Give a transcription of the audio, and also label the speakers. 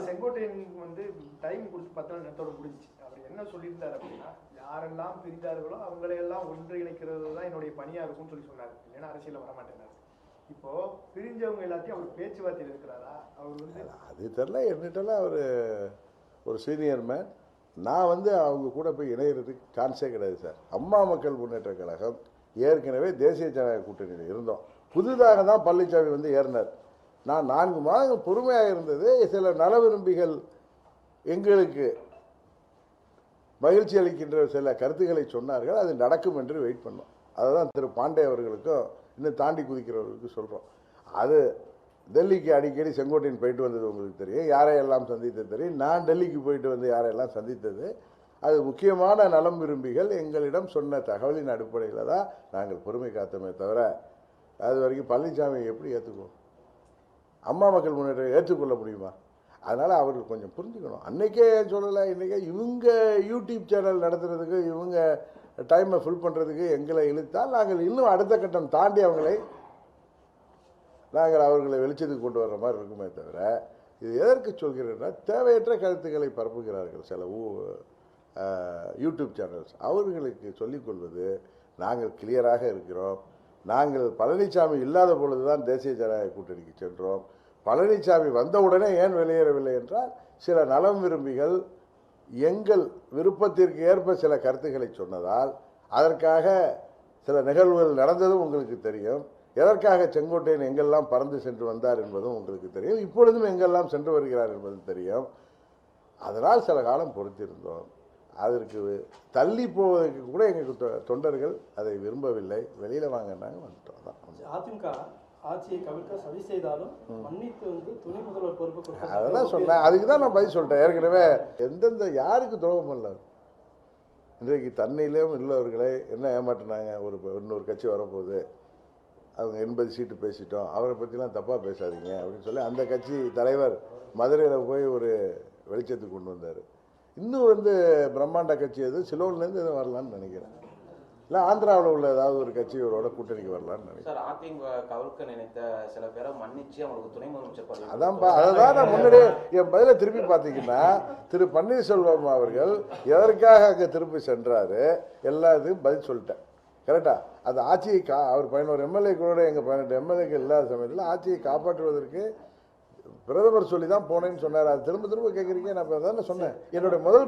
Speaker 1: செங்கோட்டையன் வந்து டைம் கொடுத்து 10 நாள் நேரத்தோட முடிஞ்சு அவர் என்ன சொல்லியிருந்தாரு அப்படின்னா, யாரெல்லாம் பிரிந்தார்களோ அவங்களையெல்லாம் ஒன்றிணைக்கிறது தான் என்னுடைய பணியா இருக்கும்னு சொன்னார். இல்லைன்னா அரசியல வரமாட்டேன்னாரு. இப்போ பிரிஞ்சவங்க எல்லாத்தையும் அவர் பேச்சுவார்த்தையில் இருக்கிறாரா? அவர் வந்து
Speaker 2: அது தெரியல. என்னட்டெல்லாம் அவர் ஒரு சீனியர் மேன். நான் வந்து அவங்க கூட போய் இணைகிறதுக்கு சான்ஸே கிடையாது சார். அம்மா மக்கள் முன்னேற்ற கழகம் ஏற்கனவே தேசிய ஜனநாயக கூட்டணியில் இருந்தோம். புதிதாக தான் பழனிசாமி வந்து ஏறினார். நான் 4 மாதங்கள் பொறுமையாக இருந்தது. சில நல விரும்பிகள் எங்களுக்கு மகிழ்ச்சி அளிக்கின்ற சில கருத்துக்களை சொன்னார்கள். அது நடக்கும் என்று வெயிட் பண்ணோம். அதுதான் திரு பாண்டே அவர்களுக்கும் இன்னும் தாண்டி குதிக்கிறவர்களுக்கு சொல்கிறோம். அது டெல்லிக்கு அடிக்கடி செங்கோட்டையன் போயிட்டு வந்தது உங்களுக்கு தெரியும். யாரையெல்லாம் சந்தித்தது தெரியும். நான் டெல்லிக்கு போயிட்டு வந்து யாரையெல்லாம் சந்தித்தது, அது முக்கியமான நலம் விரும்பிகள் எங்களிடம் சொன்ன தகவலின் அடிப்படையில் தான் நாங்கள் பொறுமை காத்தோமே தவிர, அது வரைக்கும் பழனிசாமியை எப்படி ஏற்றுக்குவோம்? அம்மா மக்கள் முன்னேற்றம் ஏற்றுக்கொள்ள முடியுமா? அதனால் அவர்கள் கொஞ்சம் புரிஞ்சுக்கணும். அன்றைக்கே சொல்லலை, இன்றைக்கே இவங்க யூடியூப் சேனல் நடத்துறதுக்கு, இவங்க டைமை ஃபுல் பண்ணுறதுக்கு எங்களை இழுத்தால் நாங்கள் இன்னும் அடுத்த கட்டம் தாண்டி அவர்களை வெளிச்சத்துக்கு கொண்டு வர்ற மாதிரி இருக்குமே தவிர, இது எதற்கு சொல்கிறேன்னா, தேவையற்ற கருத்துக்களை பரப்புகிறார்கள் சில யூடியூப் சேனல்ஸ். அவர்களுக்கு சொல்லிக்கொள்வது, நாங்கள் கிளியராக இருக்கிறோம். நாங்கள் பழனிசாமி இல்லாத பொழுது தான் தேசிய ஜனநாயக கூட்டணிக்கு சென்றோம். பழனிசாமி வந்தவுடனே ஏன் வெளியேறவில்லை என்றால், சில நலம் விரும்பிகள் எங்கள் விருப்பத்திற்கு ஏற்ப சில கருத்துக்களை சொன்னதால், அதற்காக சில நிகழ்வுகள் நடந்ததும் உங்களுக்கு தெரியும். எதற்காக செங்கோட்டையன் எங்கெல்லாம் பறந்து சென்று வந்தார் என்பதும் உங்களுக்கு தெரியும். இப்பொழுதும் எங்கெல்லாம் சென்று வருகிறார் என்பதும் தெரியும். அதனால் சில காலம் பொறுத்திருந்தோம். அதற்கு தள்ளி போவதற்கு கூட எங்கள் தொண்டர்கள் அதை விரும்பவில்லை. வெளியில் வாங்கினாங்க, வந்துட்டோம்.
Speaker 3: அதிமுக ஆட்சியை கவிழ்க்க சதி செய்தாலும் மன்னித்து வந்து துணை முதல்வர் பொறுப்பு
Speaker 2: அதெல்லாம் சொன்னேன். அதுக்கு தான் நான் பதில் சொல்லிட்டேன். ஏற்கனவே எந்தெந்த யாருக்கு துரோகம் பண்ணல. இன்றைக்கு தண்ணியிலும் உள்ளவர்களை என்ன ஏமாற்றினாங்க. இன்னொரு கட்சி வரப்போகுது, அவங்க 80 சீட்டு பேசிட்டோம், அவரை பற்றிலாம் தப்பாக பேசாதீங்க அப்படின்னு சொல்லி அந்த கட்சி தலைவர் மதுரையில் போய் ஒரு வெளிச்சத்துக்கு கொண்டு வந்தார். இன்னும் வந்து பிரம்மாண்ட கட்சி எது சிலோன்லேருந்து எதுவும் வரலான்னு நினைக்கிறேன். இல்லை ஆந்திராவில் உள்ள ஏதாவது ஒரு கட்சி இவரோட கூட்டணிக்கு வரலான்னு நினைக்கிறேன்.
Speaker 4: சார், அதிமுக கவிழ்க்க நினைத்த சில பேரை மன்னிச்சு அவங்களுக்கு துணை முதலமைச்சர்
Speaker 2: அதான்ப்பா, அதான் நான் முன்னாடியே என் பதிலை திருப்பி பார்த்தீங்கன்னா, திரு பன்னீர்செல்வம் அவர்கள் எதற்காக அங்கே திருப்பி சென்றாரு எல்லாத்துக்கும் பதில் சொல்லிட்டேன். கரெக்டா? அந்த ஆட்சியை அவர் 11 எம்எல்ஏக்களோட எங்கள் 18 எம்எல்ஏக்கள் இல்லாத சமயத்தில் ஆட்சியை காப்பாற்றுவதற்கு பிரதமர் சொல்லி தான் போனேன்னு சொன்னார். அது திரும்ப திரும்ப கேட்குறீங்க. நான் இப்போ தானே சொன்னேன். என்னுடைய முதல்